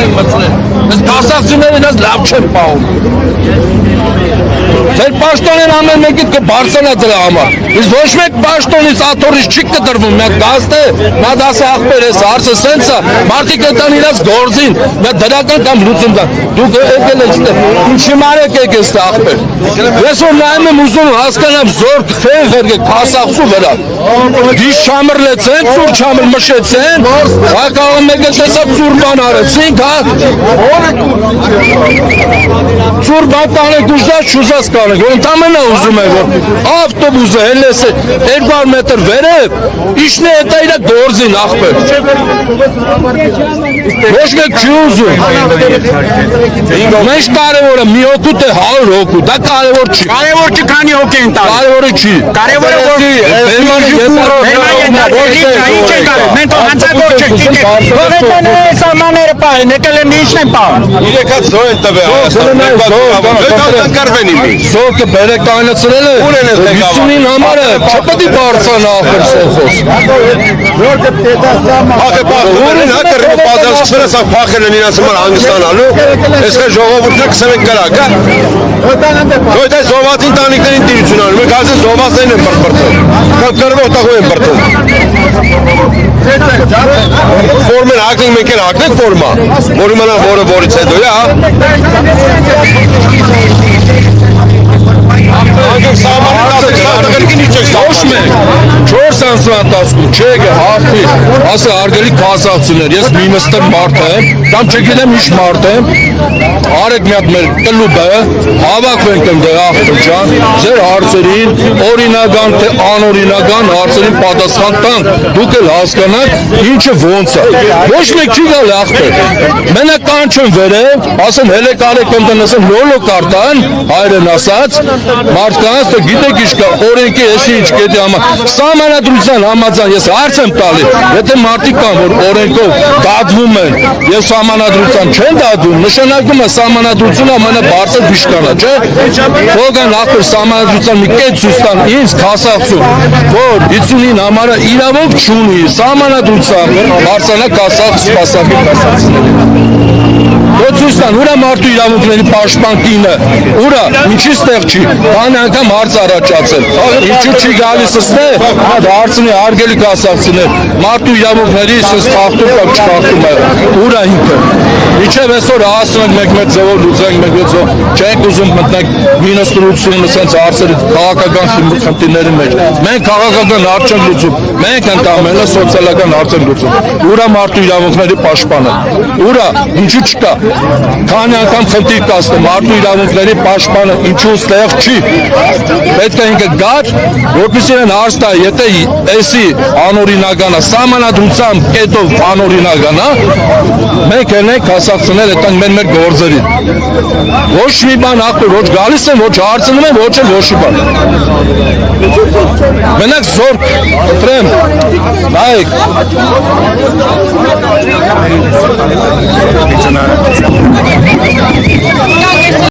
են մտցրել։ Այս կասակցիները ինձ լավ չեն պահում։ Ձեր պաշտոնեն ամեն մեկիդ կբարձրանա դրա համար։ Իսկ ոչ մեկ պաշտոնից աթոռից չի կտրվում, մի հատ գազդ է, նա դասը ախպեր է, հարցը սենց է, մարդիկ կտան իրաց գործին, մի դրական կամ լուծում կան։ Դուք եկել եք ստեղ, ինչի մարեք եք ստեղ ախպեր։ Ես որ նայում եմ ուզում հասկանամ զոր քֆեն ղերգեք կասակցու վրա։ Դիշ չամրլեցեն, ծուր չամր մշեցեն, հակաղը մեկը տեսա ծուր բան արեցինք, հա։ Ծուր բան կանեք ուժդաց չուզած կանեք, որ ընդամենը ուզում է, որ ավտոբուսը հելես է 200 մետր վերև, իշն է հետա իրա գործին ախպեր։ Ոչ մեկ չի ուզում։ Մենջ կարևորը մի հոգուտ է 100 հոգու, դա կարևոր չի։ Կարևոր չի քանի հոգի են տալի։ Կարևորը չի։ Կարևորը որ մենք հանցագործ չենք եկել։ Ովետեն սահմանները պահեն, եկել են ինչն են պահում։ Իրեքած զո են տվել Հայաստան։ Զոկը բերեք կանացրել է։ Ուր են 50-ին համարը չպետք է բարձրանա ախր սոխոս։ Ախե պախտորեն հա կռիվը պատասխանը սա փախել են իրաց համար հանգստանալու։ Այսքան ժողովուրդը կսենք կրակ, հա։ Ոյ դա զոհվածին տանիքներին տիրություն անում, մենք ասես զոհվածներին են բրբրտում։ Կամ կռվող տաղու են բրբրտում։ Ֆորմեն հակնենք մենք էլ հակնենք ֆորմա։ Որ իմանան որը որից հետո է, հա։ Ոչ մեկ 4 ամսվա ընթացքում չեք հաղթի, ասա արգելի կասակցիներ, ես մի մստր մարդ եմ, կամ չգիտեմ ինչ մարդ եմ, արեք մի հատ մեր կլուբը, հավաքվենք ընդեղ աղբեր ջան, ձեր հարցերին, օրինական թե անօրինական հարցերին պատասխան տանք, դուք էլ հասկանաք ինչը ոնց է, ոչ մեկ չի գալ աղբեր, մենակ կանչեն վերև, ասեն հելե կարեք ընտնեսեն լոլո կարտան, հայրեն ասաց, մարդկանց թե գիտեք ինչ կա, օրենքի էսի ինչ կետի համար, սահմանադրության համաձայն ես հարց եմ տալի, եթե մարդիկ կան, որ օրենքով դատվում են և սահմանադրության չեն դատվում, նշանակում է սահմանադրությունը ամենաբարձր վիշկանա, չէ, թողան ախր սահմանադրության մի կետ սուստան ինձ կասակցում, որ 50-ին համարը իրավով չունի, սահմանադրությամբ բարձրանա կասակ սպասակի կասակցիների։ Ոծուստան, ուրա մարդու իրավունքների պաշտպան կինը, ուրա, ինչի ստեղ չի, բան անգամ հարց առաջացել, ինչու չի գալիս ստեղ, հարցնի արգելի կասակցիներ, մարդու իրավունքների սս խախտում կամ չխախտում է, ուրա ինքը, իչև այսօր հասնենք մենք մեր ձևով լուծենք, մենք չենք ուզում մտնենք մինիստրությունը սենց հարցերի քաղաքական խնդիրների մեջ, մենք քաղաքական հարց չենք լուծում, մենք ընդամենը սոցիալական հարց ենք լուծում, ուրա մարդու իրավունքների պաշտպանը, ուրա, ինչու չկա, քանի անգամ խնդիր կասնեմ, մարդու իրավունքների պաշտպանը ինչու ստեղ չի, պետք է ինքը գար, որպեսզի են հարց տա, եթե էսի անօրինականը, սահմանադրությամբ կետով անօրինականա, մենք ենք հասկացնել այդտեղ մեր գործերին։ Ոչ մի բան ախպեր, ոչ գալիս են, ոչ հարցնում են, ոչ էլ ոչի բան։ Մենակ զոր կտրեմ, նայեք։